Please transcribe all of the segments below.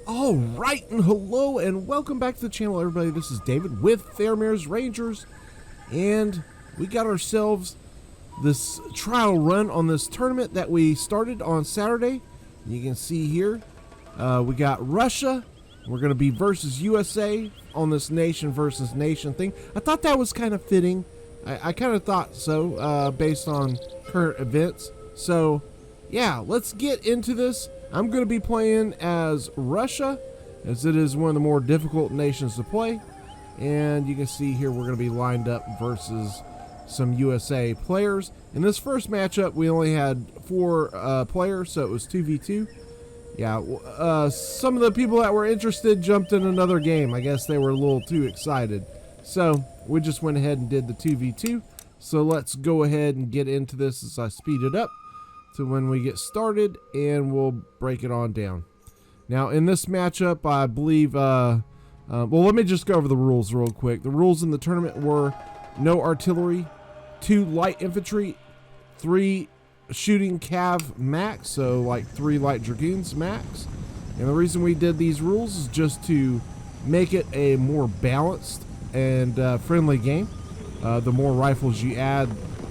All right, and hello, and welcome back to the channel, everybody. This is David with Faramir's Rangers, and we got ourselves this trial run on this tournament that we started on Saturday. You can see here, we got Russia. We're going to be versus USA on this nation versus nation thing. I thought that was kind of fitting. I kind of thought so, based on current events. So, yeah, let's get into this. I'm going to be playing as Russia, as it is one of the more difficult nations to play. And you can see here we're going to be lined up versus some USA players. In this first matchup, we only had 4 players, so it was 2v2. Yeah, some of the people that were interested jumped in another game. I guess they were a little too excited. So we just went ahead and did the 2v2. So let's go ahead and get into this as I speed it up to when we get started, and we'll break it on down. Now, in this matchup, I believe, well, let me just go over the rules real quick. The rules in the tournament were no artillery, 2 light infantry, 3 shooting cav max, so like 3 light dragoons max. And the reason we did these rules is just to make it a more balanced and friendly game. The more rifles you add,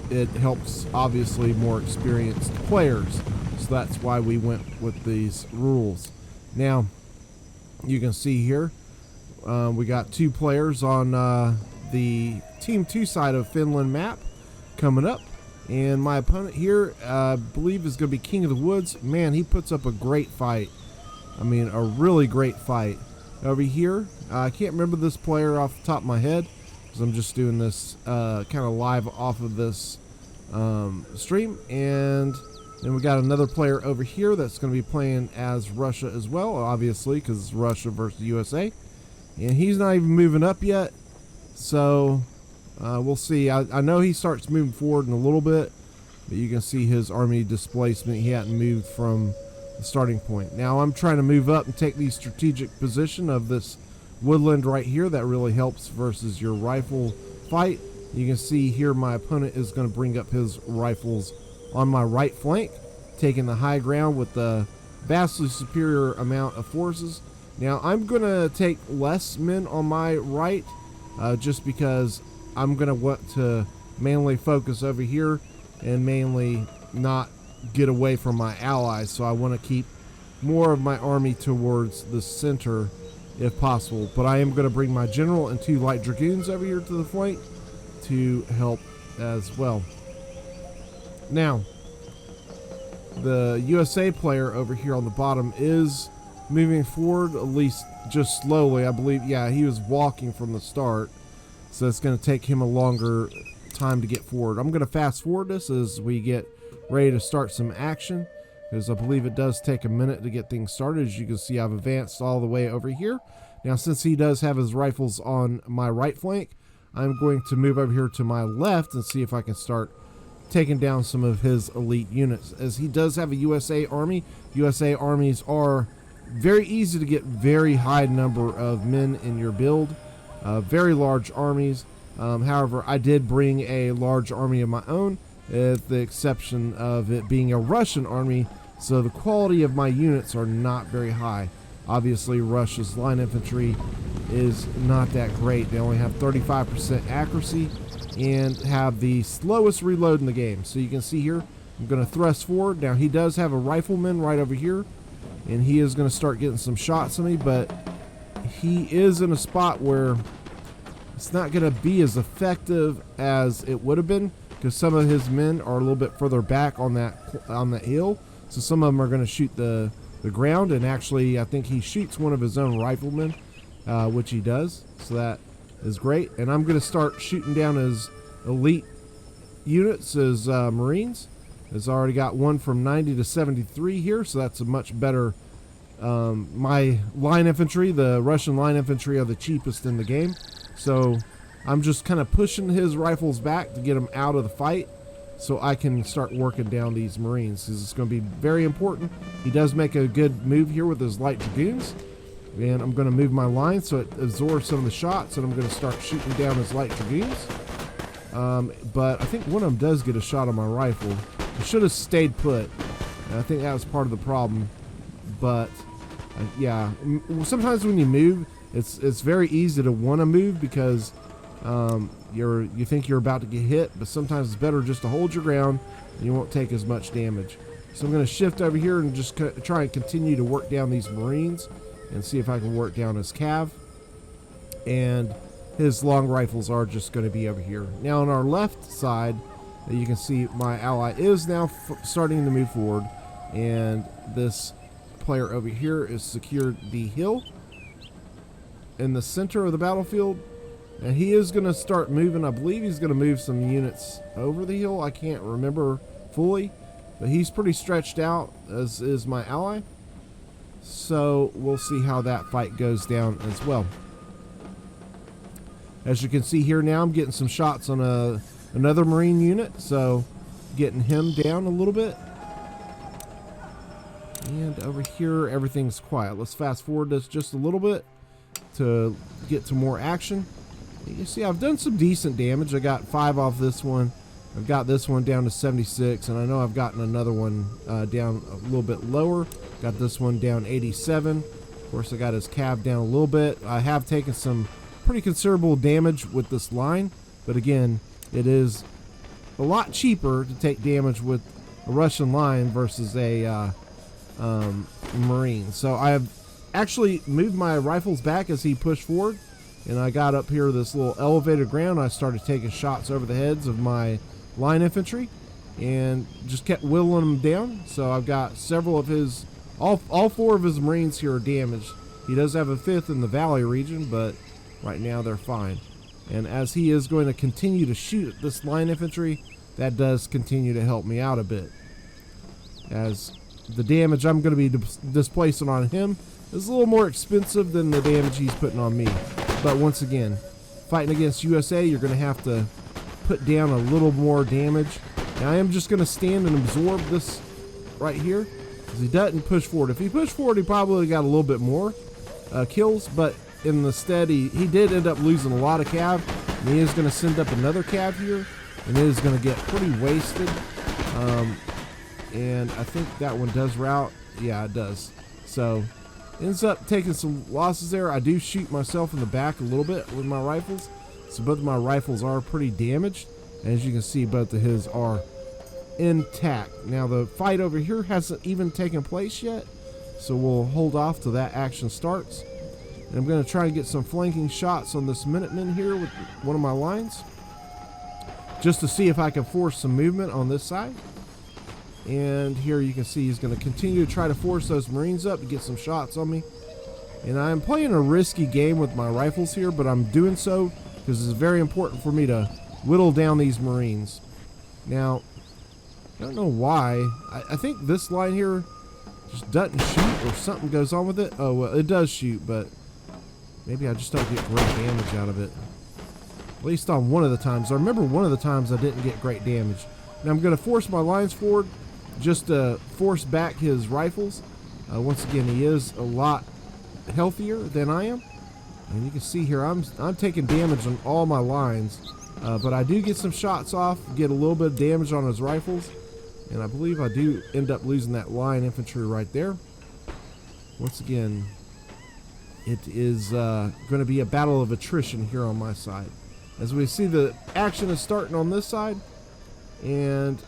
it helps obviously more experienced players, so that's why we went with these rules. Now you can see here we got 2 players on the team 2 side of Finland map coming up, and my opponent here I believe is going to be King of the Woods. Man, he puts up a great fight. I mean, a really great fight. Over here, I can't remember this player off the top of my head because I'm just doing this kind of live off of this stream. And then we got another player over here that's going to be playing as Russia as well, obviously, because it's Russia versus USA. And he's not even moving up yet, so we'll see. I know he starts moving forward in a little bit, but you can see his army displacement. He hadn't moved from the starting point. Now I'm trying to move up and take the strategic position of this woodland right here. That really helps versus your rifle fight. You can see here my opponent is going to bring up his rifles on my right flank, taking the high ground with the vastly superior amount of forces. Now I'm going to take less men on my right, just because I'm going to want to mainly focus over here and mainly not get away from my allies. So I want to keep more of my army towards the center if possible. But I am going to bring my general and 2 light dragoons over here to the flank to help as well. Now, the USA player over here on the bottom is moving forward, at least just slowly. I believe, yeah, he was walking from the start, so it's going to take him a longer time to get forward. I'm going to fast forward this as we get ready to start some action, because I believe it does take a minute to get things started. As you can see, I've advanced all the way over here. Now, since he does have his rifles on my right flank, I'm going to move over here to my left and see if I can start taking down some of his elite units, as he does have a USA army. USA armies are very easy to get very high number of men in your build, very large armies. However, I did bring a large army of my own, with the exception of it being a Russian army, so the quality of my units are not very high. Obviously, Russia's line infantry is not that great. They only have 35% accuracy and have the slowest reload in the game. So you can see here, I'm going to thrust forward. Now, he does have a rifleman right over here, and he is going to start getting some shots on me, but he is in a spot where it's not going to be as effective as it would have been, because some of his men are a little bit further back on that hill. So some of them are going to shoot the ground, and actually I think he shoots one of his own riflemen, which he does, so that is great. And I'm going to start shooting down his elite units, his Marines. Has already got one from 90 to 73 here, so that's a much better. My line infantry, the Russian line infantry, are the cheapest in the game, so I'm just kind of pushing his rifles back to get them out of the fight, so I can start working down these Marines, because it's going to be very important. He does make a good move here with his light dragoons, and I'm going to move my line so it absorbs some of the shots, and I'm going to start shooting down his light dragoons. But I think one of them does get a shot on my rifle. I should have stayed put, and I think that was part of the problem, but Yeah, sometimes when you move, it's very easy to want to move because you think you're about to get hit, but sometimes it's better just to hold your ground and you won't take as much damage. So I'm going to shift over here and just try and continue to work down these Marines and see if I can work down his cav. And his long rifles are just going to be over here. Now on our left side, you can see my ally is now starting to move forward, and this player over here is secured the hill in the center of the battlefield, and he is going to start moving. I believe he's going to move some units over the hill. I can't remember fully, but he's pretty stretched out, as is my ally. So we'll see how that fight goes down as well. As you can see here now, I'm getting some shots on another Marine unit, so getting him down a little bit. And over here, everything's quiet. Let's fast forward this just a little bit to get to more action. You can see I've done some decent damage. I got 5 off this one. I've got this one down to 76, and I know I've gotten another one down a little bit lower. Got this one down 87. Of course, I got his cav down a little bit. I have taken some pretty considerable damage with this line, but again, it is a lot cheaper to take damage with a Russian line versus a Marine. So I have actually moved my rifles back as he pushed forward, and I got up here this little elevated ground. I started taking shots over the heads of my line infantry and just kept whittling them down. So I've got several of his, all 4 of his Marines here are damaged. He does have a 5th in the valley region, but right now they're fine. And as he is going to continue to shoot at this line infantry, that does continue to help me out a bit, as the damage I'm going to be displacing on him is a little more expensive than the damage he's putting on me. But once again, fighting against USA, you're going to have to put down a little more damage. Now I am just going to stand and absorb this right here, because he doesn't push forward. If he pushed forward, he probably got a little bit more kills, but in the stead, he did end up losing a lot of cav, and he is going to send up another cav here, and it is going to get pretty wasted. And I think that one does route. Yeah, it does. So ends up taking some losses there. I do shoot myself in the back a little bit with my rifles, so both of my rifles are pretty damaged. And as you can see, both of his are intact. Now the fight over here hasn't even taken place yet, so we'll hold off till that action starts. And I'm going to try and get some flanking shots on this Minuteman here with one of my lines, just to see if I can force some movement on this side. And here you can see he's going to continue to try to force those Marines up to get some shots on me. And I'm playing a risky game with my rifles here, but I'm doing so because it's very important for me to whittle down these Marines. Now, I don't know why. I think this line here just doesn't shoot, or something goes on with it. Oh, well, it does shoot, but maybe I just don't get great damage out of it. At least on one of the times. I remember one of the times I didn't get great damage. Now I'm going to force my lines forward just to force back his rifles. Once again, he is a lot healthier than I am. And you can see here I'm taking damage on all my lines. But I do get some shots off, get a little bit of damage on his rifles. And I believe I do end up losing that line infantry right there. Once again, it is going to be a battle of attrition here on my side. As we see, the action is starting on this side, and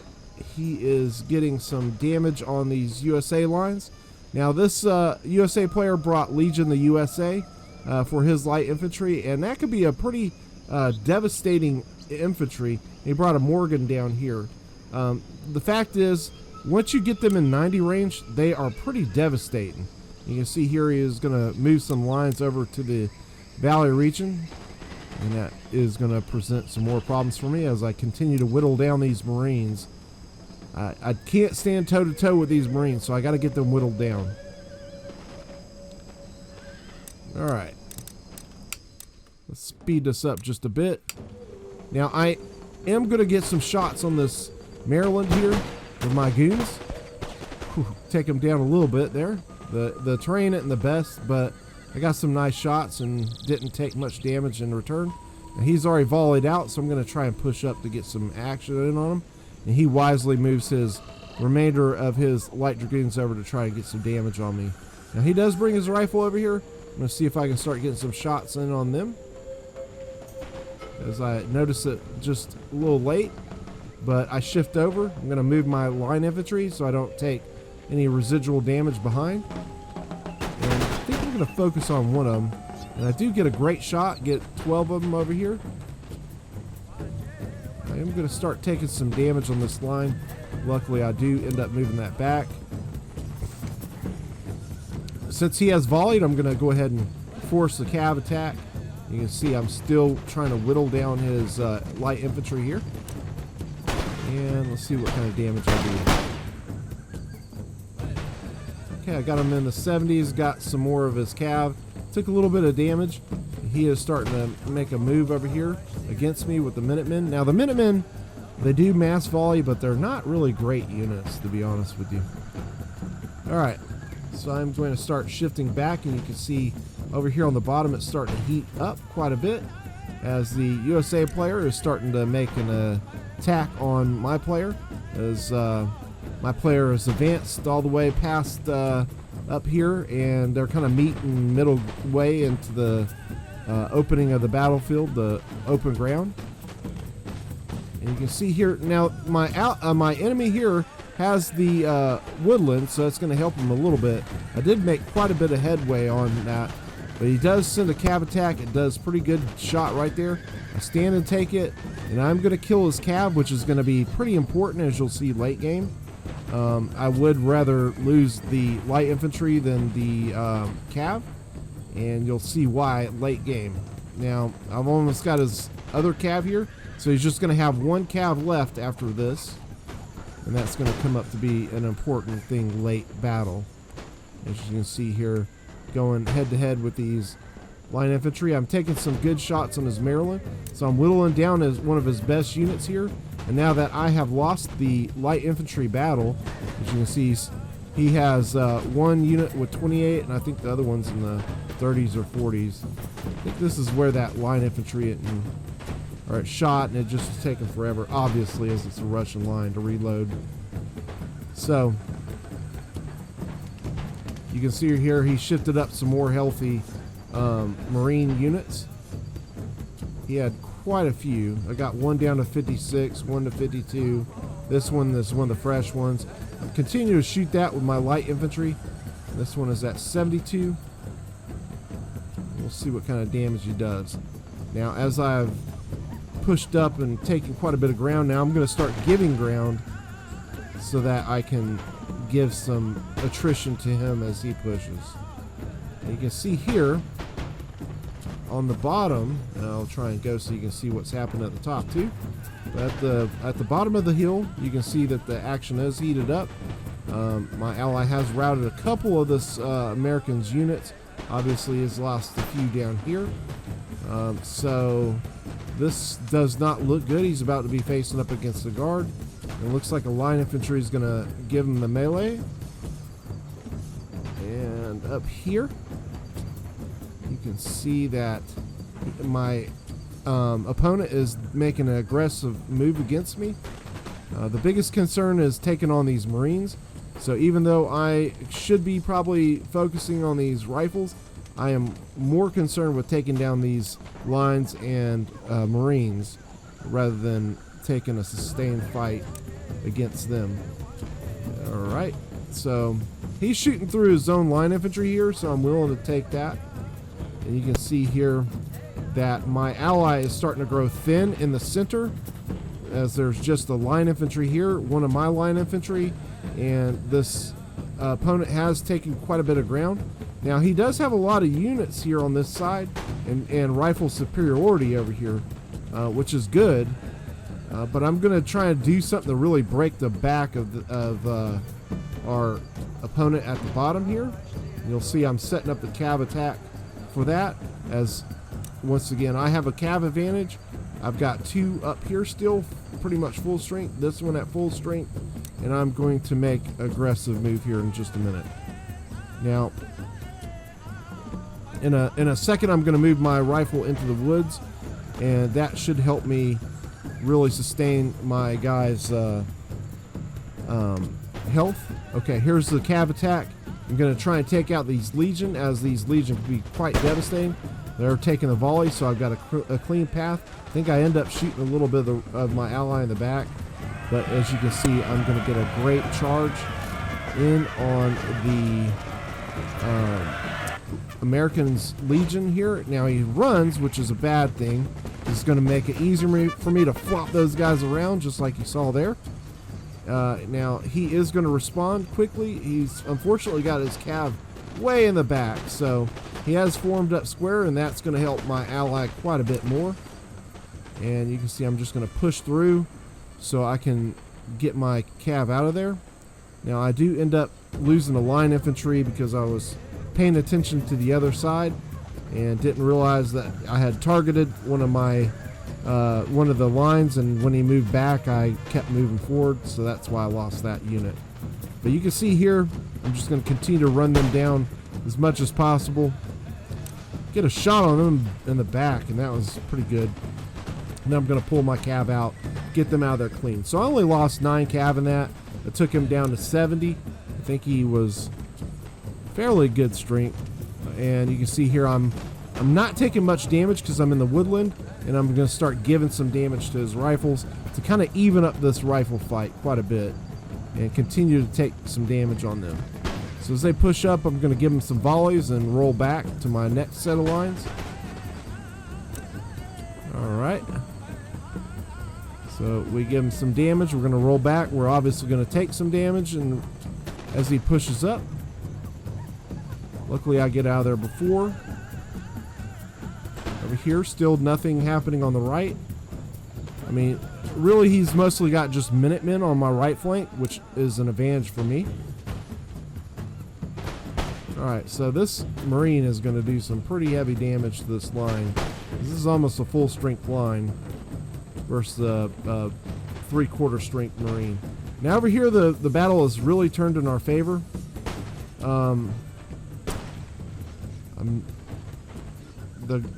he is getting some damage on these USA lines. Now this USA player brought Legion the USA for his light infantry, and that could be a pretty devastating infantry. He brought a Morgan down here. The fact is, once you get them in 90 range, they are pretty devastating. You can see here he is going to move some lines over to the Valley region, and that is going to present some more problems for me as I continue to whittle down these Marines. I can't stand toe-to-toe with these Marines, so I got to get them whittled down. Alright. Let's speed this up just a bit. Now, I am going to get some shots on this Maryland here with my goons. Whew, take them down a little bit there. The terrain isn't the best, but I got some nice shots and didn't take much damage in return. And he's already volleyed out, so I'm going to try and push up to get some action in on him. And he wisely moves his remainder of his light dragoons over to try and get some damage on me. Now he does bring his rifle over here. I'm going to see if I can start getting some shots in on them, as I notice it just a little late, but I shift over. I'm going to move my line infantry so I don't take any residual damage behind. And I think I'm going to focus on one of them. And I do get a great shot, get 12 of them over here. I am going to start taking some damage on this line. Luckily, I do end up moving that back. Since he has volleyed, I'm going to go ahead and force the cav attack. You can see I'm still trying to whittle down his light infantry here. And let's see what kind of damage I do. Okay, I got him in the 70s, got some more of his cav. Took a little bit of damage. He is starting to make a move over here against me with the Minutemen. Now the Minutemen, they do mass volley, but they're not really great units, to be honest with you. Alright, so I'm going to start shifting back, and you can see over here on the bottom it's starting to heat up quite a bit as the USA player is starting to make an attack on my player, as my player has advanced all the way past up here, and they're kind of meeting middle way into the opening of the battlefield, the open ground. And you can see here now my enemy here has the woodland, so it's going to help him a little bit. I did make quite a bit of headway on that, but he does send a cav attack. It does pretty good shot right there. I stand and take it, and I'm going to kill his cav, which is going to be pretty important, as you'll see late game. I would rather lose the light infantry than the cav, and you'll see why late game. Now, I've almost got his other cav here, so he's just going to have one cav left after this, and that's going to come up to be an important thing late battle. As you can see here, going head to head with these line infantry. I'm taking some good shots on his Maryland, so I'm whittling down as one of his best units here. And now that I have lost the light infantry battle, as you can see, he has one unit with 28, and I think the other one's in the 30s or 40s. I think this is where that line infantry are shot, and it just is taking forever, obviously, as it's a Russian line to reload. So you can see here he shifted up some more healthy Marine units. He had quite a few. I got one down to 56, one to 52. This one is one of the fresh ones. I continue to shoot that with my light infantry. This one is at 72. We'll see what kind of damage he does. Now, as I've pushed up and taken quite a bit of ground, now I'm going to start giving ground so that I can give some attrition to him as he pushes. And you can see here on the bottom, and I'll try and go so you can see what's happening at the top too. But at the bottom of the hill, you can see that the action is heated up. My ally has routed a couple of this American's units. Obviously, has lost a few down here. So this does not look good. He's about to be facing up against the guard. It looks like a line infantry is going to give him the melee. And up here, you can see that my opponent is making an aggressive move against me. The biggest concern is taking on these Marines. So even though I should be probably focusing on these rifles, I am more concerned with taking down these lines and Marines rather than taking a sustained fight against them. Alright, so he's shooting through his own line infantry here, so I'm willing to take that. And you can see here that my ally is starting to grow thin in the center, as there's just a line infantry here, one of my line infantry, and this opponent has taken quite a bit of ground. Now he does have a lot of units here on this side, and rifle superiority over here, which is good. But I'm going to try and do something to really break the back of our opponent at the bottom here. You'll see I'm setting up the cav attack for that, as once again I have a cav advantage. I've got two up here still pretty much full strength, this one at full strength, and I'm going to make aggressive move here in just a minute. Now in a second I'm going to move my rifle into the woods, and that should help me really sustain my guys' health. Okay, here's the cav attack. I'm going to try and take out these Legion, as these Legion can be quite devastating. They're taking the volley, so I've got a clean path. I think I end up shooting a little bit of my ally in the back, but as you can see, I'm going to get a great charge in on the Americans Legion here. Now he runs, which is a bad thing. It's going to make it easier for me to flop those guys around, just like you saw there. Now he is going to respond quickly. He's unfortunately got his cav way in the back, so he has formed up square, and that's going to help my ally quite a bit more. And you can see I'm just going to push through so I can get my cav out of there. Now I do end up losing the line infantry because I was paying attention to the other side and didn't realize that I had targeted one of the lines, and when he moved back I kept moving forward, so that's why I lost that unit. But you can see here I'm just going to continue to run them down as much as possible. Get a shot on them in the back, and that was pretty good. Now I'm going to pull my cav out, get them out of there clean. So I only lost 9 cav in that. I took him down to 70. I think he was fairly good strength. And you can see here I'm not taking much damage because I'm in the woodland, and I'm going to start giving some damage to his rifles to kind of even up this rifle fight quite a bit and continue to take some damage on them. So as they push up, I'm going to give them some volleys and roll back to my next set of lines. Alright. So we give him some damage. We're going to roll back. We're obviously going to take some damage, and as he pushes up, luckily I get out of there before. Over here, still nothing happening on the right. I mean, really he's mostly got just Minutemen on my right flank, which is an advantage for me. Alright, so this Marine is going to do some pretty heavy damage to this line. This is almost a full strength line versus the 3/4 strength Marine. Now over here the battle has really turned in our favor.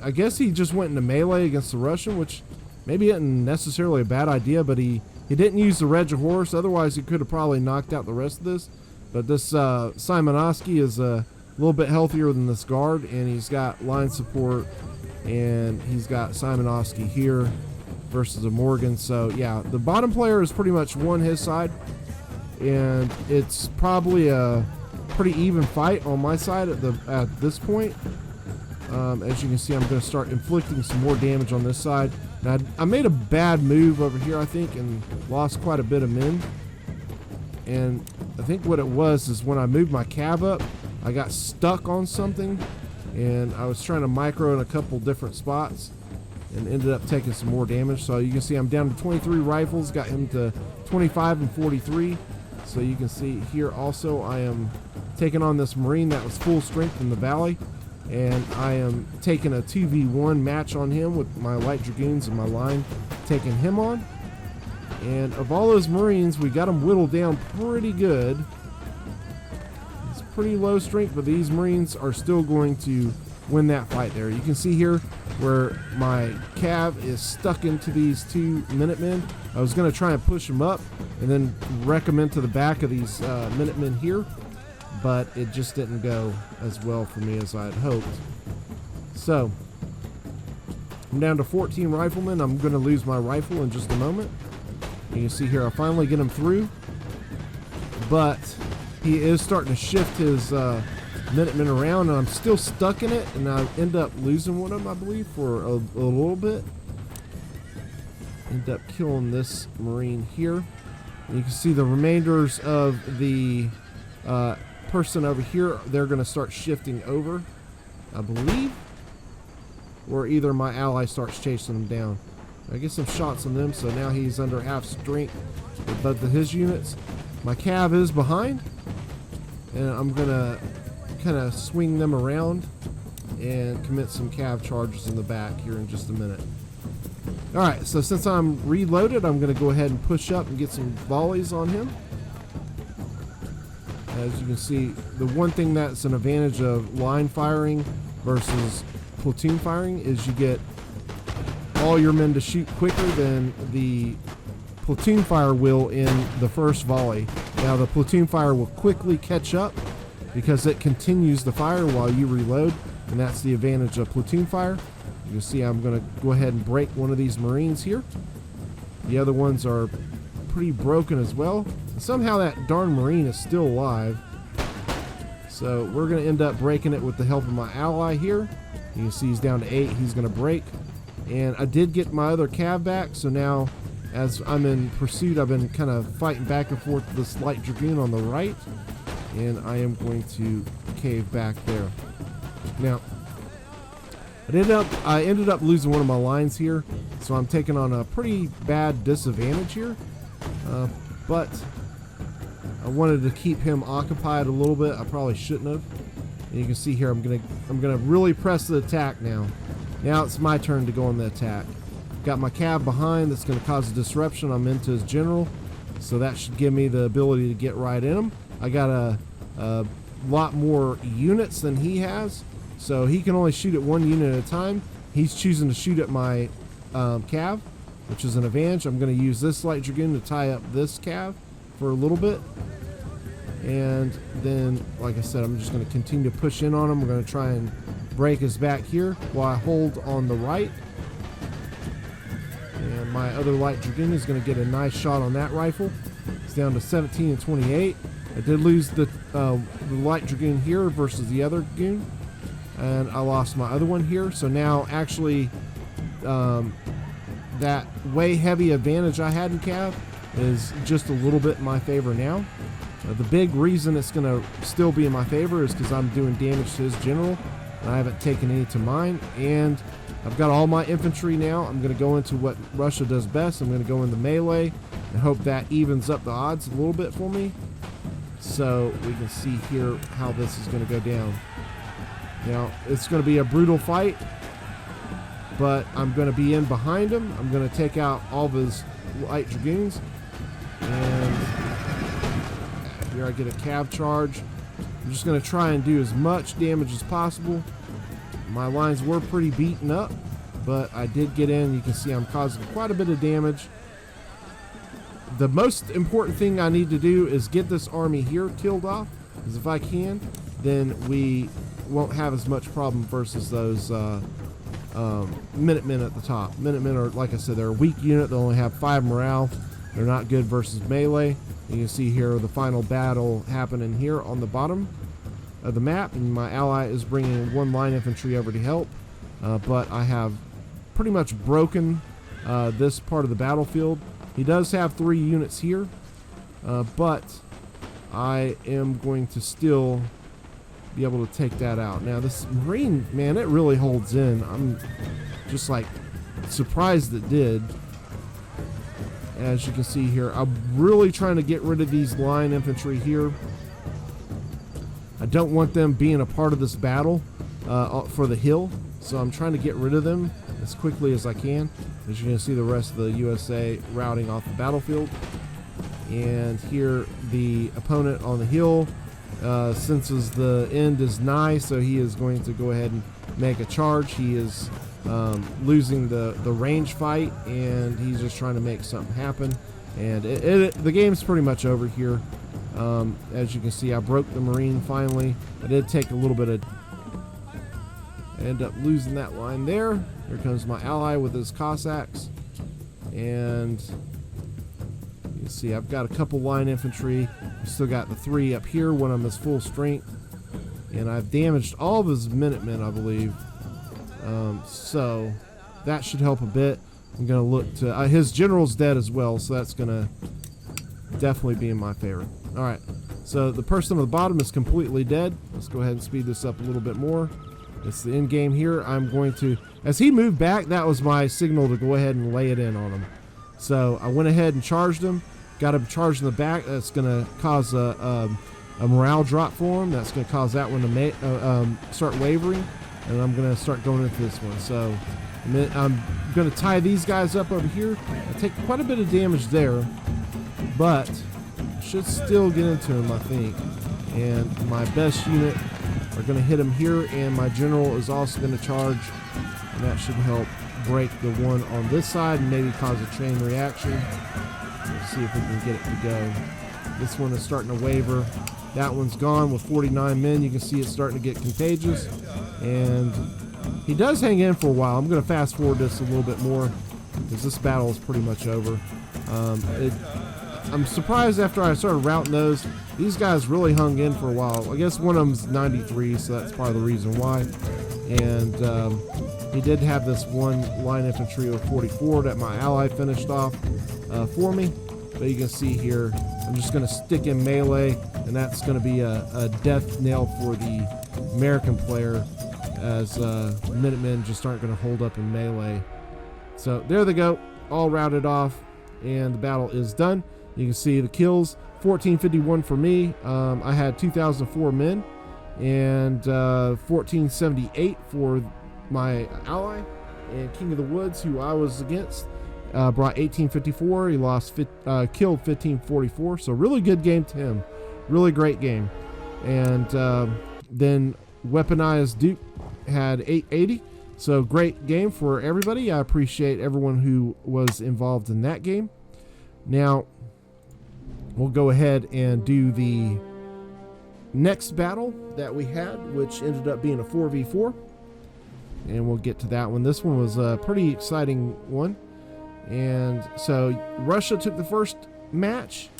I guess he just went into melee against the Russian, which maybe isn't necessarily a bad idea, but he didn't use the Reg of Horse. Otherwise he could have probably knocked out the rest of this. But this Simonovsky is a little bit healthier than this guard, and he's got line support, and he's got Simonovsky here versus a Morgan. So yeah, the bottom player has pretty much won his side, and it's probably a pretty even fight on my side at this point. As you can see, I'm going to start inflicting some more damage on this side. Now, I made a bad move over here, I think, and lost quite a bit of men. And I think what it was is when I moved my cav up, I got stuck on something, and I was trying to micro in a couple different spots and ended up taking some more damage. So you can see I'm down to 23 rifles, got him to 25 and 43. So you can see here also I am taking on this Marine that was full strength in the valley, and I am taking a 2v1 match on him with my light dragoons and my line, taking him on. And of all those Marines, we got him whittled down pretty good. It's pretty low strength, but these Marines are still going to win that fight there. You can see here where my cav is stuck into these 2 Minutemen. I was going to try and push them up and then wreck them into the back of these Minutemen here, but it just didn't go as well for me as I had hoped. So I'm down to 14 riflemen. I'm going to lose my rifle in just a moment. You can see here I finally get him through, but he is starting to shift his Minutemen around, and I'm still stuck in it, and I end up losing one of them, I believe, for a little bit. End up killing this Marine here. And you can see the remainders of the person over here, they're going to start shifting over, I believe, or either my ally starts chasing them down. I get some shots on them, so now he's under half strength with both of his units. My cav is behind, and I'm going to kind of swing them around and commit some cav charges in the back here in just a minute. Alright, so since I'm reloaded, I'm going to go ahead and push up and get some volleys on him. As you can see, the one thing that's an advantage of line firing versus platoon firing is you get all your men to shoot quicker than the platoon fire will in the first volley. Now the platoon fire will quickly catch up, because it continues the fire while you reload, and that's the advantage of platoon fire. You can see I'm going to go ahead and break one of these Marines here. The other ones are pretty broken as well. And somehow that darn Marine is still alive. So we're going to end up breaking it with the help of my ally here. You can see he's down to 8. He's going to break. And I did get my other cav back, so now as I'm in pursuit, I've been kind of fighting back and forth with this light dragoon on the right, and I am going to cave back there. Now, I ended up losing one of my lines here, so I'm taking on a pretty bad disadvantage here, but I wanted to keep him occupied a little bit. I probably shouldn't have. And you can see here I'm gonna really press the attack now. Now it's my turn to go on the attack. Got my cav behind that's going to cause a disruption. I'm into his general, so that should give me the ability to get right in him. I got a lot more units than he has, so he can only shoot at one unit at a time. He's choosing to shoot at my cav, which is an advantage. I'm going to use this light dragoon to tie up this cav for a little bit, and then, like I said, I'm just going to continue to push in on him. We're going to try and break his back here while I hold on the right. And my other light dragoon is going to get a nice shot on that rifle. It's down to 17 and 28. I did lose the light dragoon here versus the other goon, and I lost my other one here. So now actually that way heavy advantage I had in cav is just a little bit in my favor now. The big reason it's going to still be in my favor is because I'm doing damage to his general, and I haven't taken any to mine, and I've got all my infantry now. I'm going to go into what Russia does best. I'm going to go into melee and hope that evens up the odds a little bit for me. So we can see here how this is going to go down. Now, it's going to be a brutal fight, but I'm going to be in behind him. I'm going to take out all of his light dragoons, and here I get a cav charge. I'm just going to try and do as much damage as possible. My lines were pretty beaten up, but I did get in. You can see I'm causing quite a bit of damage. The most important thing I need to do is get this army here killed off, because if I can, then we won't have as much problem versus those Minutemen at the top. Minutemen are, like I said, they're a weak unit. They only have 5 morale. They're not good versus melee. You can see here the final battle happening here on the bottom of the map, and my ally is bringing 1 line infantry over to help, but I have pretty much broken this part of the battlefield. He does have 3 units here, but I am going to still be able to take that out. Now this Marine, man, it really holds in. I'm just like surprised it did. As you can see here, I'm really trying to get rid of these line infantry here. I don't want them being a part of this battle for the hill, so I'm trying to get rid of them as quickly as I can. As you can see, the rest of the USA routing off the battlefield. And here the opponent on the hill senses the end is nigh, so he is going to go ahead and make a charge. He is losing the range fight, and he's just trying to make something happen. And the game's pretty much over here. As you can see, I broke the Marine finally. I did take a little bit of... I end up losing that line there. Here comes my ally with his Cossacks. And you can see I've got a couple line infantry. I've still got the 3 up here when I'm his full strength. And I've damaged all of his Minutemen, I believe. So that should help a bit. I'm going to look to... his general's dead as well, so that's going to definitely be in my favor. Alright, so the person on the bottom is completely dead. Let's go ahead and speed this up a little bit more. It's the end game here. I'm going to... As he moved back, that was my signal to go ahead and lay it in on him. So I went ahead and charged him. Got him charged in the back. That's going to cause a morale drop for him. That's going to cause that one to start wavering. And I'm going to start going into this one. So I'm going to tie these guys up over here. I take quite a bit of damage there, but should still get into him, I think. And my best unit are going to hit him here, and my general is also going to charge, and that should help break the one on this side and maybe cause a chain reaction. Let's see if we can get it to go. This one is starting to waver. That one's gone with 49 men. You can see it's starting to get contagious. And he does hang in for a while. I'm going to fast forward this a little bit more because this battle is pretty much over. I'm surprised after I started routing those, these guys really hung in for a while. I guess one of them's 93, so that's probably the reason why. And he did have this one line infantry of 44 that my ally finished off for me. But you can see here, I'm just going to stick in melee, and that's going to be a death nail for the American player, as Minutemen just aren't going to hold up in melee. So there they go, all routed off, and the battle is done. You can see the kills, 1451 for me. I had 2,004 men, and 1478 for my ally. And King of the Woods, who I was against, brought 1854. He killed 1544. So really good game to him. Really great game. And then Weaponized Duke had 880. So great game for everybody. I appreciate everyone who was involved in that game. Now, we'll go ahead and do the next battle that we had, which ended up being a 4v4. And we'll get to that one. This one was a pretty exciting one. And so Russia took the first match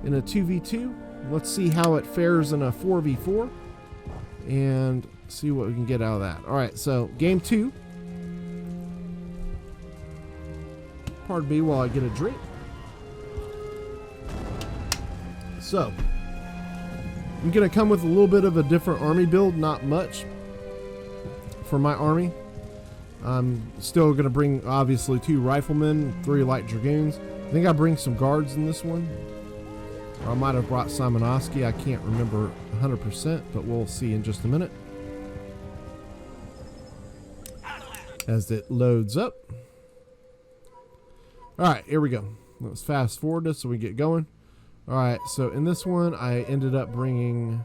in a 2v2. Let's see how it fares in a 4v4 and see what we can get out of that. All right, so game 2. Pardon me while I get a drink. So I'm going to come with a little bit of a different army build, not much for my army. I'm still going to bring, obviously, 2 riflemen, 3 light dragoons. I think I bring some guards in this one. Or I might have brought Simonovsky. I can't remember 100%, but we'll see in just a minute as it loads up. All right, here we go. Let's fast forward this so we get going. All right, so in this one, I ended up bringing,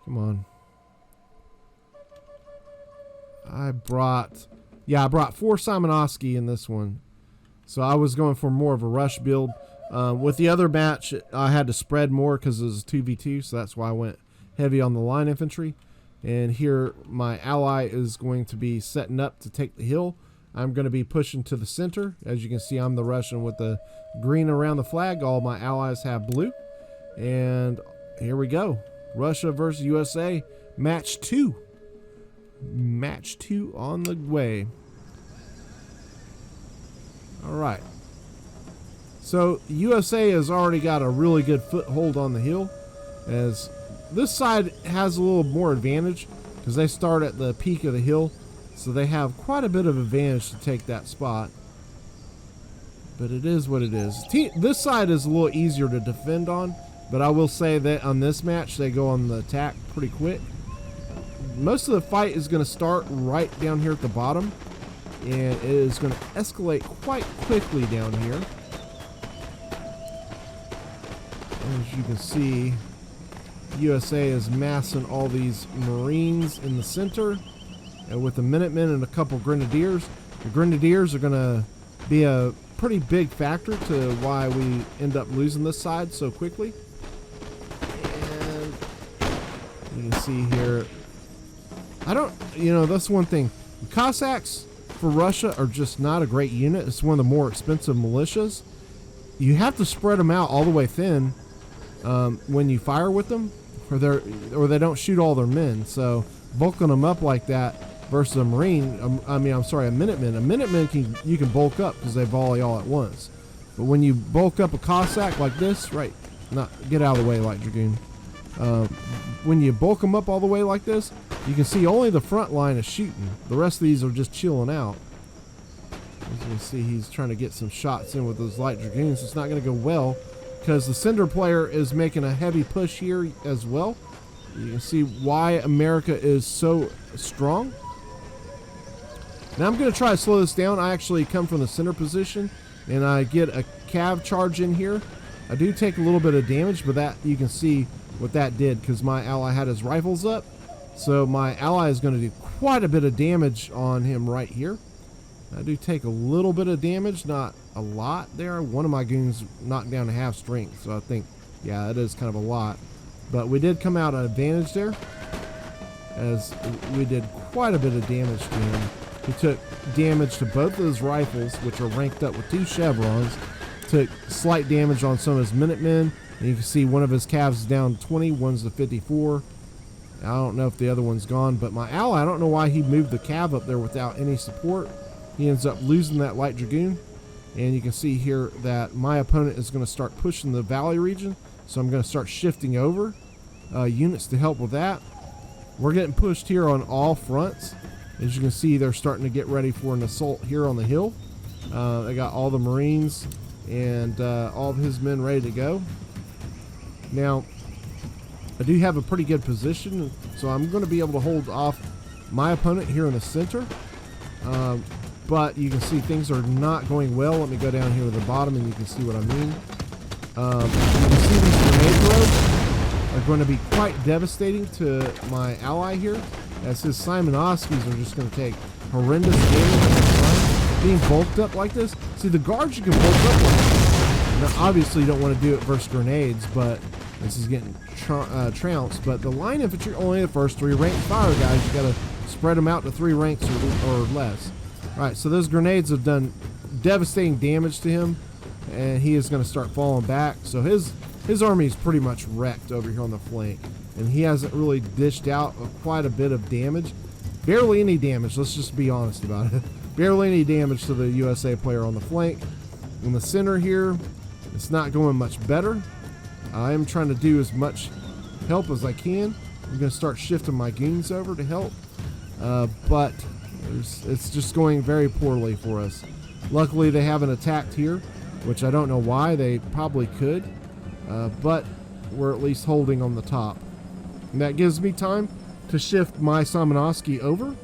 come on. I brought 4 Simonovsky in this one. So I was going for more of a rush build. With the other match, I had to spread more because it was 2v2, so that's why I went heavy on the line infantry. And here, my ally is going to be setting up to take the hill. I'm going to be pushing to the center. As you can see, I'm the Russian with the green around the flag. All my allies have blue. And here we go. Russia versus USA, match 2. Match 2 on the way. All right. So USA has already got a really good foothold on the hill, as this side has a little more advantage because they start at the peak of the hill, so they have quite a bit of advantage to take that spot. But it is what it is. This side is a little easier to defend on, but I will say that on this match they go on the attack pretty quick. Most of the fight is going to start right down here at the bottom, and it is going to escalate quite quickly down here. As you can see, USA is massing all these Marines in the center, and with the Minutemen and a couple Grenadiers. The Grenadiers are going to be a pretty big factor to why we end up losing this side so quickly. And you can see here, that's one thing. The Cossacks for Russia are just not a great unit. It's one of the more expensive militias. You have to spread them out all the way thin when you fire with them, or they don't shoot all their men. So bulking them up like that versus a Marine, a Minuteman. A Minuteman you can bulk up because they volley all at once. But when you bulk up a Cossack like this, get out of the way, light dragoon. When you bulk them up all the way like this, you can see only the front line is shooting. The rest of these are just chilling out. As you can see, he's trying to get some shots in with those light dragoons. It's not going to go well because the Cinder player is making a heavy push here as well. You can see why America is so strong. Now I'm going to try to slow this down. I actually come from the center position and I get a cav charge in here. I do take a little bit of damage, but that you can see what that did because my ally had his rifles up. So my ally is going to do quite a bit of damage on him right here. I do take a little bit of damage, not a lot there. One of my goons knocked down to half strength, so I think, yeah, that is kind of a lot. But we did come out an advantage there, as we did quite a bit of damage to him. He took damage to both of his rifles, which are ranked up with 2 chevrons. Took slight damage on some of his Minutemen. And you can see one of his calves is down 20, one's to 54. I don't know if the other one's gone, but my ally, I don't know why he moved the cav up there without any support. He ends up losing that light dragoon. And you can see here that my opponent is going to start pushing the valley region. So I'm going to start shifting over units to help with that. We're getting pushed here on all fronts. As you can see, they're starting to get ready for an assault here on the hill. They got all the Marines and all of his men ready to go. Now, I do have a pretty good position, so I'm going to be able to hold off my opponent here in the center. But you can see things are not going well. Let me go down here to the bottom and you can see what I mean. You can see these grenade throws are going to be quite devastating to my ally here, as his Simonovskis are just going to take horrendous damage being bulked up like this. See, the guards you can bulk up like this. Now, obviously you don't want to do it versus grenades, but this is getting trounced. But the line infantry, only the first 3 ranked fire guys, you got to spread them out to 3 ranks or less. Alright, so those grenades have done devastating damage to him, and he is going to start falling back. So his army is pretty much wrecked over here on the flank, and he hasn't really dished out quite a bit of damage. Barely any damage, let's just be honest about it. Barely any damage to the USA player on the flank. In the center here, it's not going much better. I am trying to do as much help as I can. I'm going to start shifting my goons over to help, but it's just going very poorly for us. Luckily, they haven't attacked here, which I don't know why. They probably could, but we're at least holding on the top. And that gives me time to shift my Simonovsky over.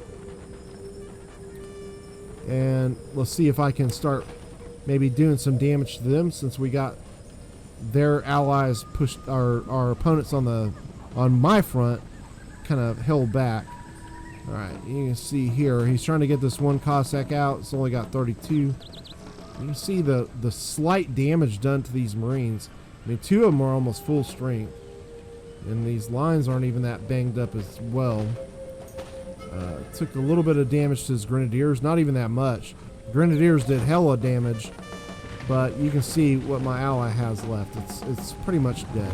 And let's see if I can start maybe doing some damage to them, since we got their allies pushed, our opponents on my front kind of held back. Alright, you can see here, he's trying to get this one Cossack out. It's only got 32. You can see the slight damage done to these Marines. I mean, 2 of them are almost full strength. And these lines aren't even that banged up as well. Took a little bit of damage to his Grenadiers, not even that much. Grenadiers did hella damage, but you can see what my ally has left. It's pretty much dead.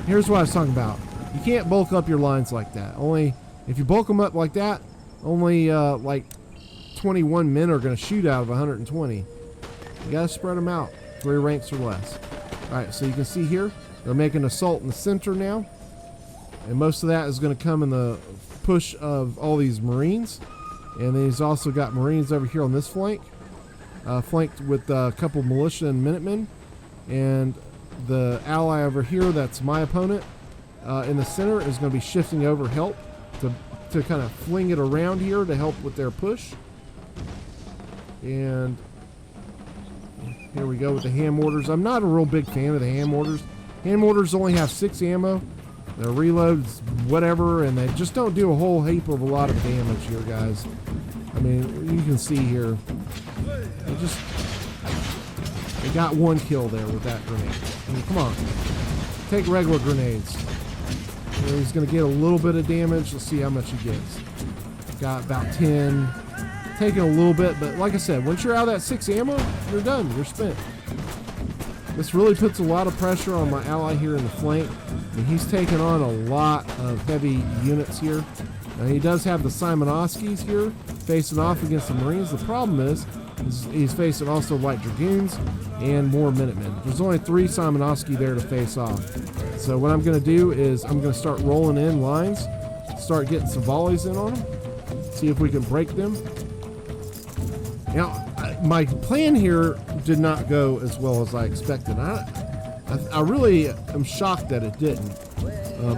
Here's what I was talking about. You can't bulk up your lines like that. Only if you bulk them up like that, only like 21 men are going to shoot out of 120. You got to spread them out, 3 ranks or less. All right, so you can see here they're making an assault in the center now, and most of that is going to come in the push of all these Marines. And then he's also got Marines over here on this flank, flanked with a couple militia and Minutemen. And the ally over here, that's my opponent, in the center, is going to be shifting over help to kind of fling it around here to help with their push. And here we go with the hand mortars. I'm not a real big fan of the hand mortars. Hand mortars only have 6 ammo. Their reloads, whatever, and they just don't do a whole heap of a lot of damage here, guys. I mean, you can see here, they got 1 kill there with that grenade. I mean, come on, take regular grenades. You know, he's going to get a little bit of damage. Let's see how much he gets. Got about 10. Taking a little bit, but like I said, once you're out of that 6 ammo, you're done. You're spent. This really puts a lot of pressure on my ally here in the flank. And he's taking on a lot of heavy units here. Now, he does have the Simonovskis here facing off against the Marines. The problem is he's facing also light dragoons and more Minutemen. There's only 3 Simonovsky there to face off. So what I'm going to do is I'm going to start rolling in lines, start getting some volleys in on them, see if we can break them. Now, my plan here did not go as well as I expected. I really am shocked that it didn't,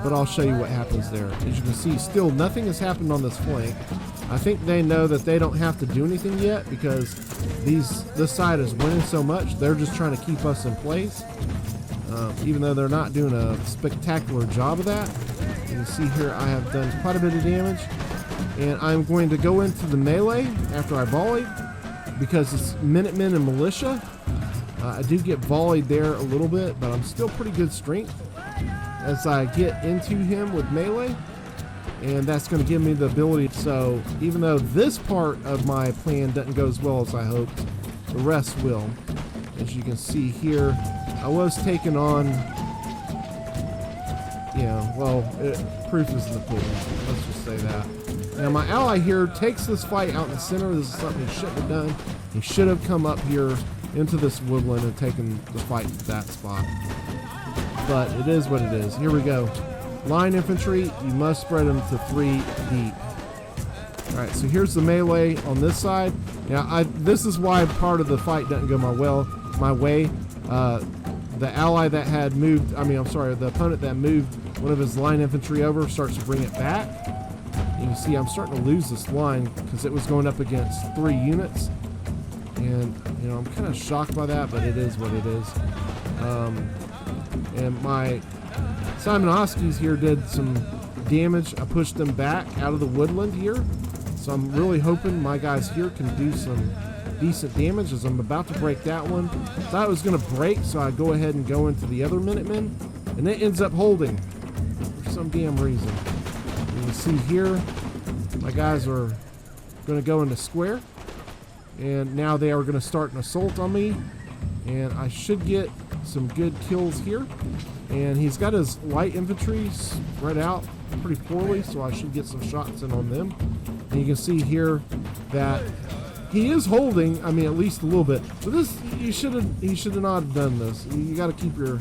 but I'll show you what happens there. As you can see, still nothing has happened on this flank. I think they know that they don't have to do anything yet because this side is winning so much. They're just trying to keep us in place, even though they're not doing a spectacular job of that. You can see here I have done quite a bit of damage, and I'm going to go into the melee after I volleyed because it's Minutemen and militia. I do get volleyed there a little bit, but I'm still pretty good strength. as I get into him with melee, and that's going to give me the ability. So even though this part of my plan doesn't go as well as I hoped, the rest will. As you can see here, I was taking on, proof is in the pudding. Let's just say that. Now my ally here takes this fight out in the center. This is something he shouldn't have done. He should have come up here into this woodland and taken the fight to that spot. But it is what it is. Here we go. Line infantry, you must spread them to 3 deep. Alright, so here's the melee on this side. Now, this is why part of the fight doesn't go my way. The ally that had moved, the opponent that moved one of his line infantry over starts to bring it back. And you see I'm starting to lose this line because it was going up against 3 units. And, I'm kind of shocked by that, but it is what it is. And my Simonovskis here did some damage. I pushed them back out of the woodland here. So I'm really hoping my guys here can do some decent damage as I'm about to break that one. Thought it was going to break, so I go ahead and go into the other Minutemen. And it ends up holding for some damn reason. You can see here, my guys are going to go into square. And now they are going to start an assault on me. And I should get some good kills here. And he's got his light infantry spread out pretty poorly, so I should get some shots in on them. And you can see here that he is holding, at least a little bit. So this, he should have not done this. You got to keep your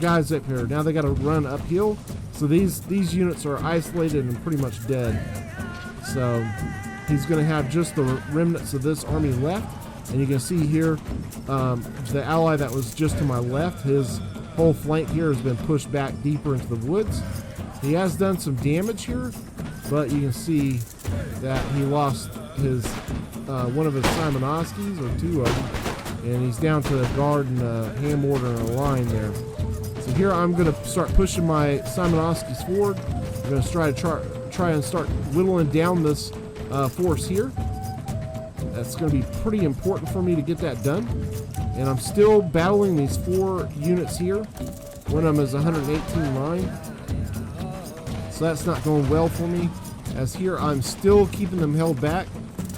guys up here. Now they got to run uphill. So these units are isolated and pretty much dead. So he's going to have just the remnants of this army left. And you can see here, the ally that was just to my left, his whole flank here has been pushed back deeper into the woods. He has done some damage here, but you can see that he lost his one of his Simonovskis, or 2 of them, and he's down to a guard and a hand mortar and a line there. So here I'm going to start pushing my Simonovskis forward. I'm going to try and start whittling down this force here. That's going to be pretty important for me to get that done. And I'm still battling these 4 units here. One of them is 118 line. So that's not going well for me. As here, I'm still keeping them held back.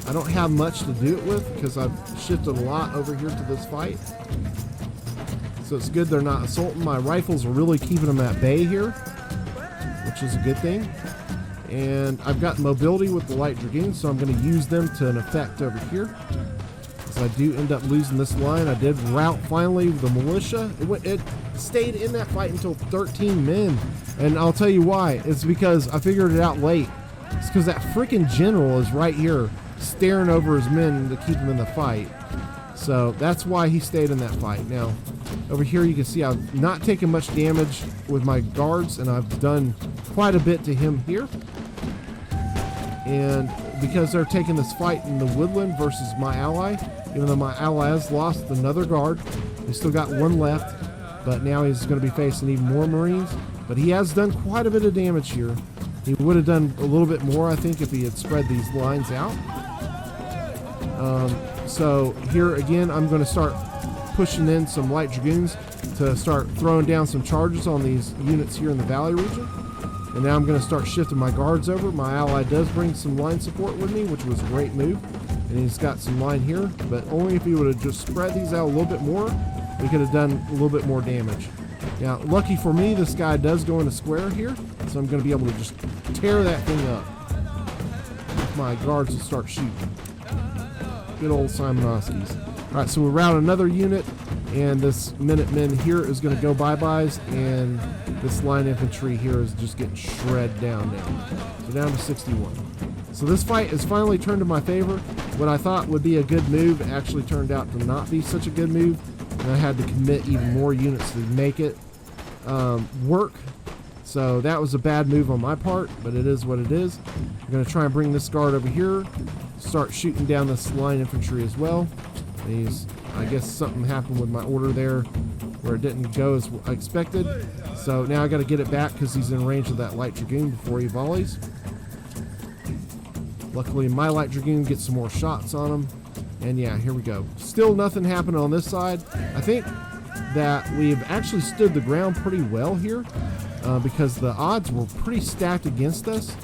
I don't have much to do it with because I've shifted a lot over here to this fight. So it's good they're not assaulting. My rifles are really keeping them at bay here, which is a good thing. And I've got mobility with the light dragoons, so I'm going to use them to an effect over here. So I do end up losing this line. I did rout finally the militia. It stayed in that fight until 13 men. And I'll tell you why. It's because I figured it out late. It's because that freaking general is right here staring over his men to keep them in the fight. So that's why he stayed in that fight. Now, over here you can see I've not taken much damage with my guards, and I've done quite a bit to him here. And because they're taking this fight in the woodland versus my ally, even though my ally has lost another guard, he's still got 1 left, but now he's going to be facing even more Marines. But he has done quite a bit of damage here. He would have done a little bit more, I think, if he had spread these lines out. So here again, I'm going to start pushing in some light dragoons to start throwing down some charges on these units here in the valley region. And now I'm going to start shifting my guards over. My ally does bring some line support with me, which was a great move. And he's got some line here, but only if he would have just spread these out a little bit more, we could have done a little bit more damage. Now, lucky for me, this guy does go in a square here, so I'm going to be able to just tear that thing up. My guards will start shooting. Good old Simonovskis. All right, so we route another unit, and this Minutemen here is going to go bye-byes, and this line infantry here is just getting shredded down. So down to 61. So this fight has finally turned to my favor. What I thought would be a good move actually turned out to not be such a good move, and I had to commit even more units to make it work. So that was a bad move on my part, but it is what it is. I'm going to try and bring this guard over here, start shooting down this line infantry as well. I guess something happened with my order there where it didn't go as I expected. So now I got to get it back because he's in range of that light dragoon before he volleys. Luckily, my light dragoon gets some more shots on him. And yeah, here we go. Still nothing happened on this side. I think that we've actually stood the ground pretty well here. because the odds were pretty stacked against us,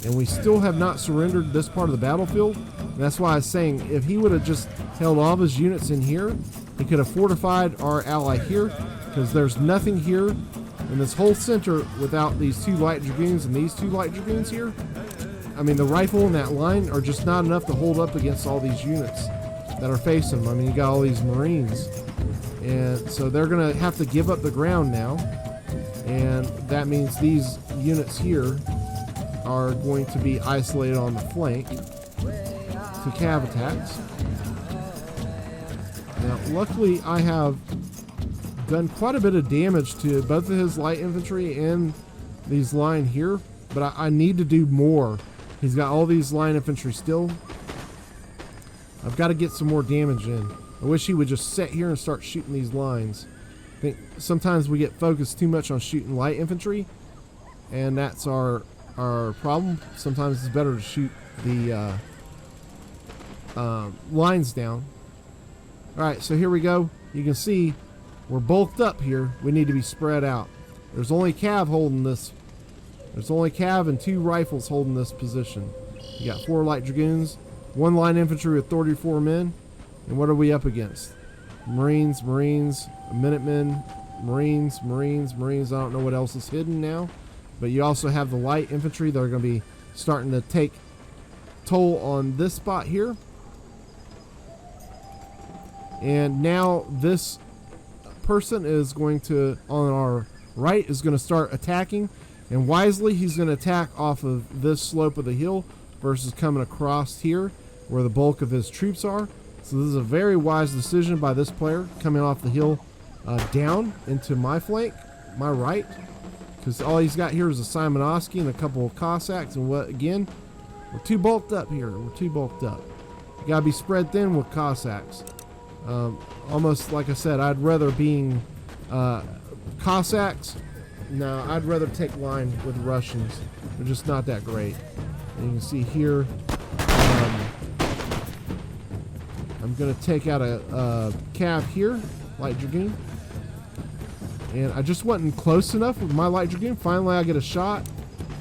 and we still have not surrendered this part of the battlefield. And that's why I was saying if he would have just held all of his units in here, he could have fortified our ally here, because there's nothing here in this whole center without these 2 light dragoons and these 2 light dragoons here. I mean, the rifle and that line are just not enough to hold up against all these units that are facing them. I mean, you got all these Marines, and so they're going to have to give up the ground now, and that means these units here are going to be isolated on the flank to cav attacks. Now, luckily, I have done quite a bit of damage to both of his light infantry and these line here, but I need to do more. He's got all these line infantry still. I've got to get some more damage in. I wish he would just sit here and start shooting these lines. I think sometimes we get focused too much on shooting light infantry, and that's our problem. Sometimes it's better to shoot the lines down. Alright, so here we go. You can see we're bulked up here. We need to be spread out. There's only cav holding this. There's only cav and 2 rifles holding this position. You got 4 light dragoons, 1 line infantry with 34 men. And what are we up against? Marines, Minutemen, Marines. I don't know what else is hidden now. But you also have the light infantry that are going to be starting to take toll on this spot here. And now this person is going to, on our right, is going to start attacking. And wisely, he's going to attack off of this slope of the hill versus coming across here where the bulk of his troops are. So this is a very wise decision by this player, coming off the hill down into my flank, my right. Because all he's got here is a Simonovsky and a couple of Cossacks. And what, again, we're too bulked up here. We're too bulked up. You got to be spread thin with Cossacks. Almost like I said, I'd rather being Cossacks. No, I'd rather take line with Russians. They're just not that great. And you can see here, I'm going to take out a cav here, light dragoon. And I just wasn't close enough with my light dragoon. Finally, I get a shot.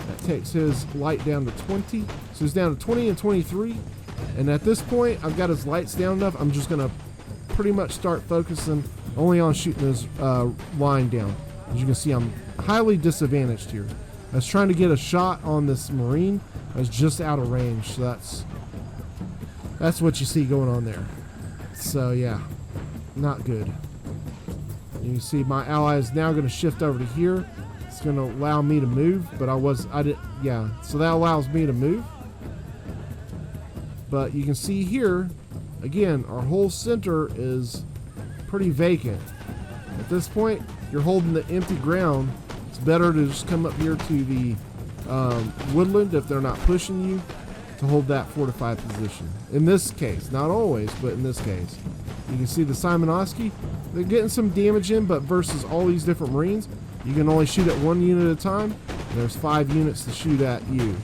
That takes his light down to 20. So he's down to 20 and 23. And at this point, I've got his lights down enough. I'm just going to pretty much start focusing only on shooting his line down. As you can see, I'm highly disadvantaged here. I was trying to get a shot on this Marine. I was just out of range. So that's what you see going on there. So yeah, not good. You can see my ally is now going to shift over to here. It's going to allow me to move, but so that allows me to move. But you can see here, again, our whole center is pretty vacant. At this point, you're holding the empty ground. It's better to just come up here to the woodland if they're not pushing you to hold that fortified position. In this case, not always, but in this case. You can see the Simonovsky. They're getting some damage in, but versus all these different Marines, you can only shoot at 1 unit at a time. And there's 5 units to shoot at you.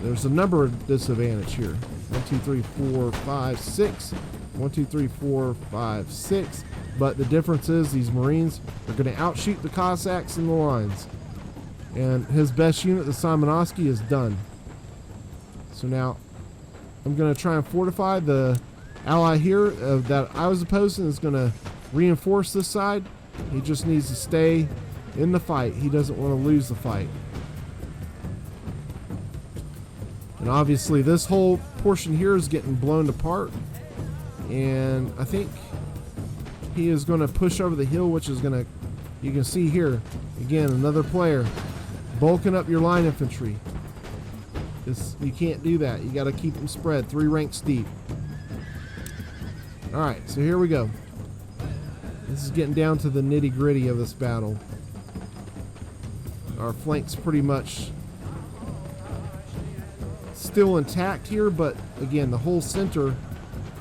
There's a number of disadvantage here. 1, 2, 3, 4, 5, 6. 1, 2, 3, 4, 5, 6. But the difference is these Marines are going to outshoot the Cossacks in the lines. And his best unit, the Simonovsky, is done. So now I'm going to try and fortify the ally here that I was opposing. Is going to reinforce this side. He just needs to stay in the fight. He doesn't want to lose the fight. And obviously this whole portion here is getting blown apart. And I think he is going to push over the hill, which is going to, you can see here, again, another player bulking up your line infantry. You can't do that. You got to keep them spread 3 ranks deep. All right, so here we go. This is getting down to the nitty gritty of this battle. Our flank's pretty much still intact here, but again, the whole center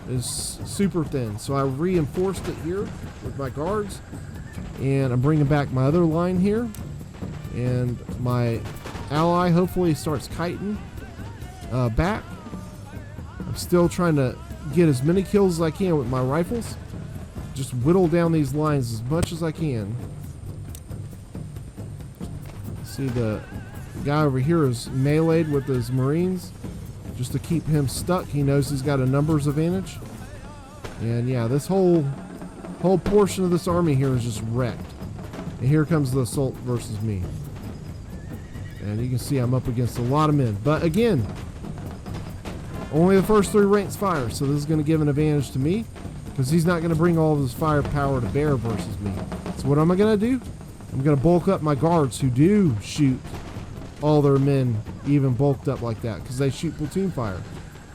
is super thin. So I reinforced it here with my guards, and I'm bringing back my other line here, and my ally hopefully starts kiting back. I'm still trying to get as many kills as I can with my rifles. Just whittle down these lines as much as I can. So See, the guy over here is meleeed with his Marines just to keep him stuck. He knows he's got a numbers advantage. And yeah, this whole portion of this army here is just wrecked. And here comes the assault versus me. And you can see I'm up against a lot of men. But again, only the first 3 ranks fire, so this is going to give an advantage to me because he's not going to bring all of his firepower to bear versus me. So what am I going to do? I'm going to bulk up my guards who do shoot all their men even bulked up like that because they shoot platoon fire.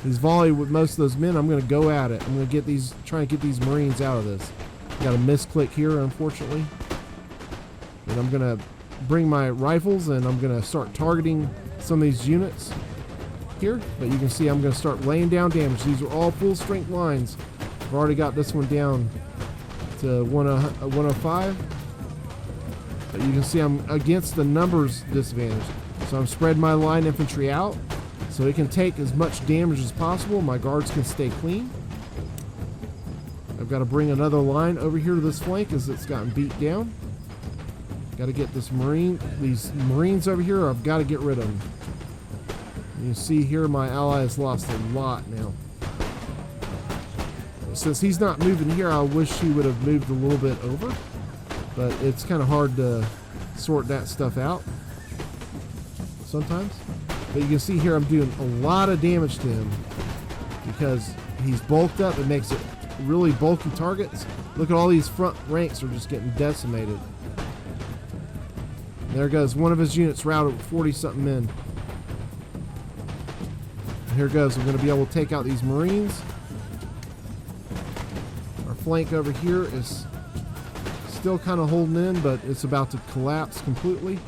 He's volleyed with most of those men. I'm going to go at it. I'm going to try and get these Marines out of this. Got a misclick here, unfortunately. And I'm going to bring my rifles and I'm going to start targeting some of these units here. But you can see I'm going to start laying down damage. These are all full strength lines. I've already got this one down to 105. But you can see I'm against the numbers disadvantage. So I'm spreading my line infantry out so it can take as much damage as possible. My guards can stay clean. I've got to bring another line over here to this flank as it's gotten beat down. Got to get these Marines over here. I've got to get rid of them. You see here my ally has lost a lot now. Since he's not moving here, I wish he would have moved a little bit over. But it's kind of hard to sort that stuff out sometimes. But you can see here I'm doing a lot of damage to him because he's bulked up. It makes it really bulky targets. Look at all these front ranks are just getting decimated. There goes one of his units routed with 40-something men. And here goes. We're going to be able to take out these Marines. Our flank over here is still kind of holding in, but it's about to collapse completely.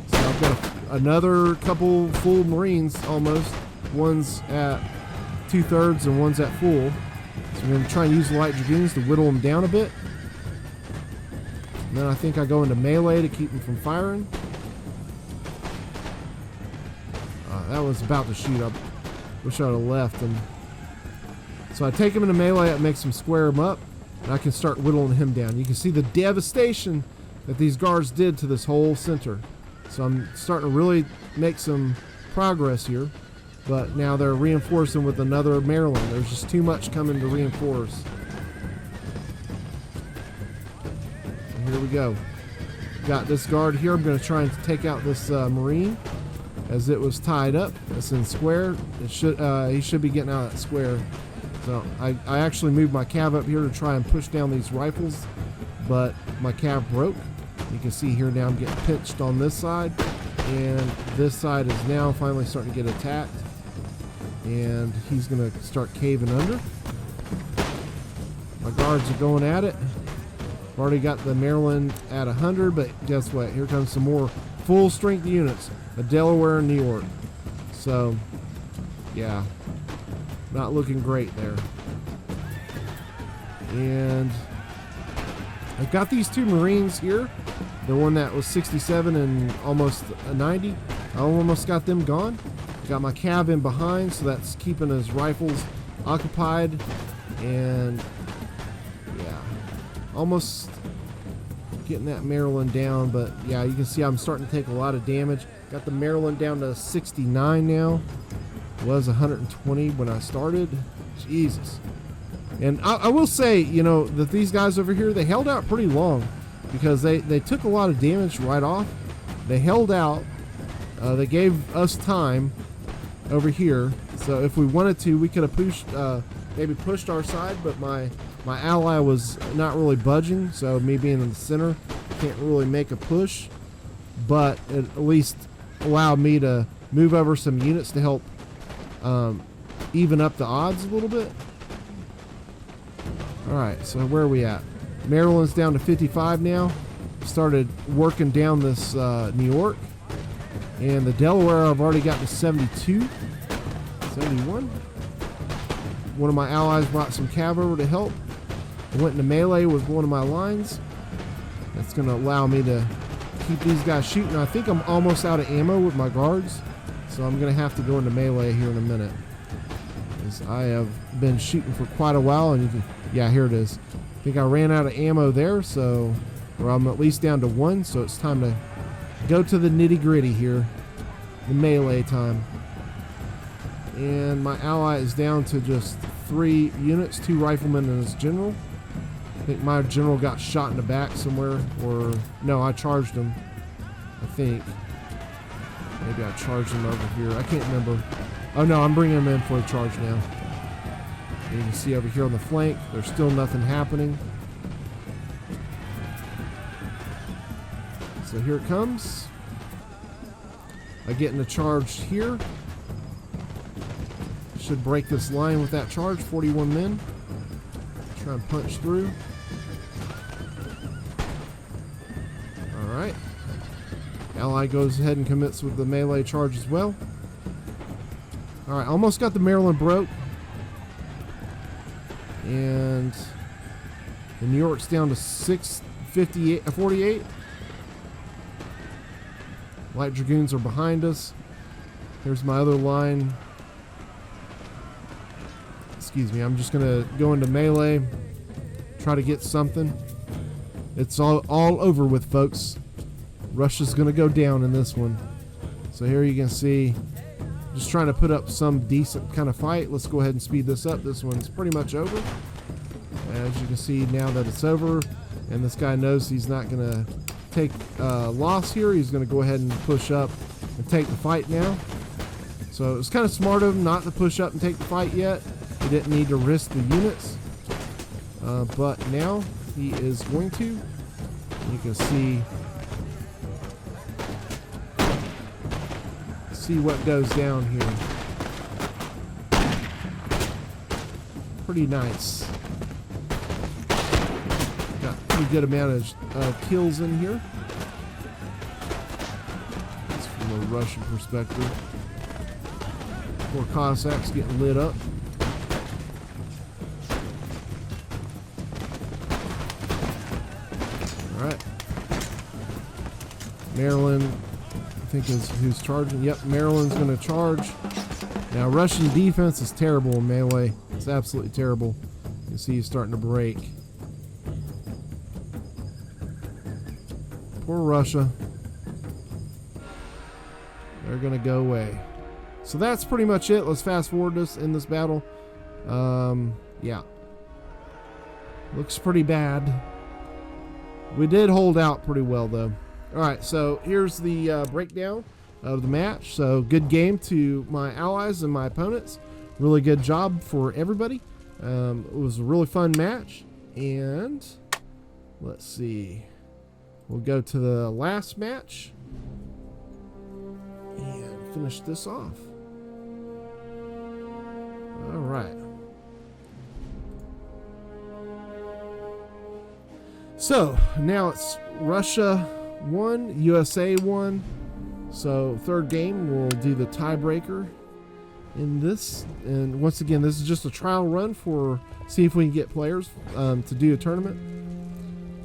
So I've got another couple full Marines almost. One's at 2/3 and one's at full. So we're going to try and use the light dragoons to whittle them down a bit. And then I think I go into melee to keep them from firing. That was about to shoot. I wish I would have left. And so I take him into melee. It makes him square him up. And I can start whittling him down. You can see the devastation that these guards did to this whole center. So I'm starting to really make some progress here. But now they're reinforcing with another Maryland. There's just too much coming to reinforce. And here we go. Got this guard here. I'm going to try and take out this Marine as it was tied up. It's in square. He should be getting out of that square. So I actually moved my cav up here to try and push down these rifles, but my cav broke. You can see here now I'm getting pinched on this side, and this side is now finally starting to get attacked, and he's going to start caving under. My guards are going at it. I've already got the Maryland at 100, but guess what? Here comes some more full strength units, a Delaware and New York. So, yeah. Not looking great there. And I've got these 2 Marines here. The one that was 67 and almost a 90. I almost got them gone. Got my cav in behind, so that's keeping his rifles occupied. And yeah, almost getting that Maryland down. But yeah, you can see I'm starting to take a lot of damage. Got the Maryland down to 69 now. Was 120 when I started. Jesus. And I will say, you know, that these guys over here, they held out pretty long because they took a lot of damage right off. They held out. They gave us time over here. So if we wanted to, we could have pushed, maybe pushed our side, but my ally was not really budging. So me being in the center, can't really make a push, but it at least allowed me to move over some units to help even up the odds a little bit. Alright, so where are we at? Maryland's down to 55 now. Started working down this New York. And the Delaware I've already got to 72. 71. One of my allies brought some cav over to help. I went into melee with one of my lines. That's going to allow me to keep these guys shooting. I think I'm almost out of ammo with my guards. So I'm going to have to go into melee here in a minute. As I have been shooting for quite a while, and you can, yeah, here it is. I think I ran out of ammo there, so, or I'm at least down to 1, so it's time to go to the nitty gritty here, the melee time. And my ally is down to just 3 units, 2 riflemen and his general. I think my general got shot in the back somewhere, or no, I charged him. I think maybe I charged him over here. I can't remember. Oh no, I'm bringing him in for a charge now. And you can see over here on the flank, there's still nothing happening. So here it comes. I get in the charge here. Should break this line with that charge. 41 men. Try and punch through. Alright. Ally goes ahead and commits with the melee charge as well. Alright, almost got the Maryland broke. And the New York's down to 48. Light Dragoons are behind us. Here's my other line. Excuse me, I'm just going to go into melee. Try to get something. It's all over with, folks. Russia's going to go down in this one. So here you can see, just trying to put up some decent kind of fight. Let's go ahead and speed this up. This one's pretty much over. As you can see now that it's over, and this guy knows he's not going to take loss here. He's going to go ahead and push up and take the fight now. So it was kind of smart of him not to push up and take the fight yet. He didn't need to risk the units. But now he is going to. You can see what goes down here. Pretty nice. Got a pretty good amount of kills in here. That's from a Russian perspective. Poor Cossacks getting lit up. Alright. Maryland, I think, is who's charging. Yep, Maryland's going to charge. Now, Russian defense is terrible in melee. It's absolutely terrible. You can see he's starting to break. Poor Russia. They're going to go away. So that's pretty much it. Let's fast forward this in this battle. Yeah. Looks pretty bad. We did hold out pretty well, though. Alright, so here's the breakdown of the match. So good game to my allies and my opponents. Really good job for everybody. It was a really fun match. And let's see. We'll go to the last match and finish this off. Alright. So now it's Russia 1, USA 1. So third game, we'll do the tiebreaker in this. And once again, this is just a trial run for see if we can get players to do a tournament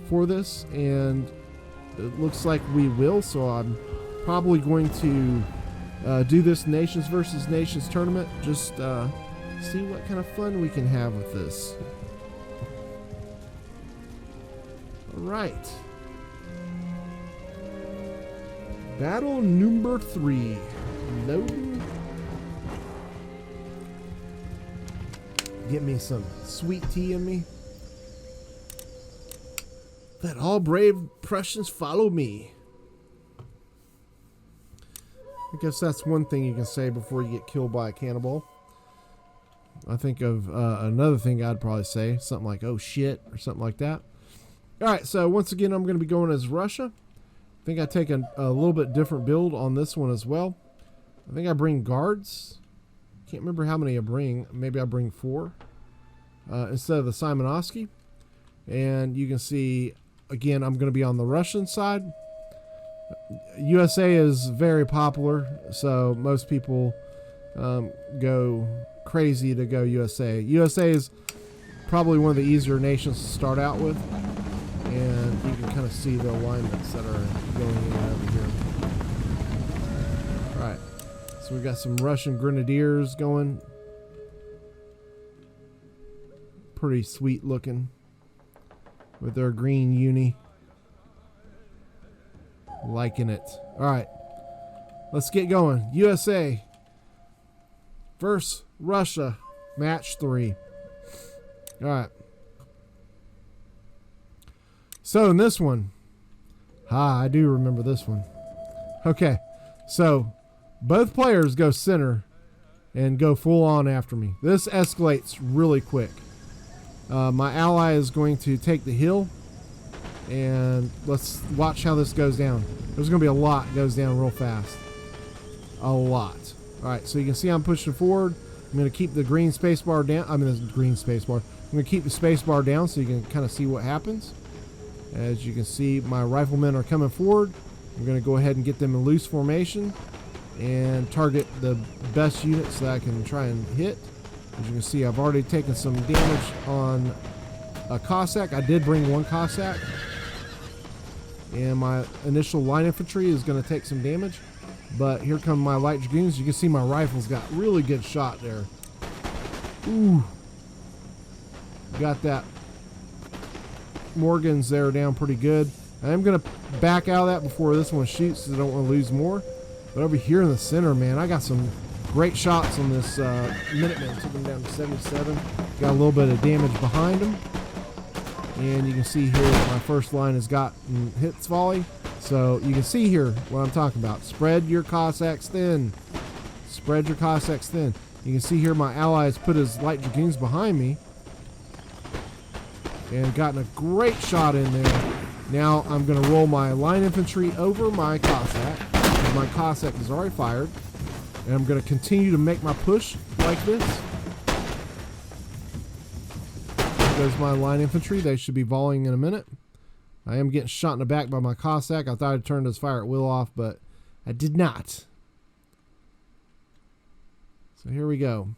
for this. And it looks like we will. So I'm probably going to do this Nations versus Nations tournament. Just see what kind of fun we can have with this. All right. Battle number 3. Loading. Get me some sweet tea in me. Let all brave Prussians follow me. I guess that's one thing you can say before you get killed by a cannonball. I think of another thing I'd probably say. Something like, oh shit, or something like that. Alright, so once again, I'm going to be going as Russia. I think I take a little bit different build on this one as well. I think I bring guards. Can't remember how many I bring. Maybe I bring 4 instead of the Simonovsky. And you can see, again, I'm going to be on the Russian side. USA is very popular, so most people go crazy to go USA. USA is probably one of the easier nations to start out with. And you can kind of see the alignments that are going in over here. Alright. So we got some Russian grenadiers going. Pretty sweet looking. With their green uni. Liking it. All right. Let's get going. USA versus Russia. Match 3. All right. So in this one, I do remember this one. Okay. So both players go center and go full on after me. This escalates really quick. My ally is going to take the hill, and let's watch how this goes down. There's going to be a lot goes down real fast. A lot. All right, so you can see I'm pushing forward. I'm going to keep the green space bar down. I'm going to keep the space bar down so you can kind of see what happens. As you can see, my riflemen are coming forward. I'm going to go ahead and get them in loose formation and target the best units that I can try and hit. As you can see, I've already taken some damage on a Cossack. I did bring one Cossack. And my initial line infantry is going to take some damage. But here come my light dragoons. You can see my rifles got really good shot there. Ooh. Got that Morgans there down pretty good. I am going to back out of that before this one shoots, so I don't want to lose more. But over here in the center, man, I got some great shots on this Minuteman. Took them down to 77. Got a little bit of damage behind them. And you can see here my first line has gotten hits volley. So you can see here what I'm talking about. Spread your Cossacks thin. Spread your Cossacks thin. You can see here my ally has put his light dragoons behind me. And gotten a great shot in there. Now I'm going to roll my line infantry over my Cossack. My Cossack is already fired. And I'm going to continue to make my push like this. There goes my line infantry. They should be volleying in a minute. I am getting shot in the back by my Cossack. I thought I'd turned his fire at will off, but I did not. So here we go.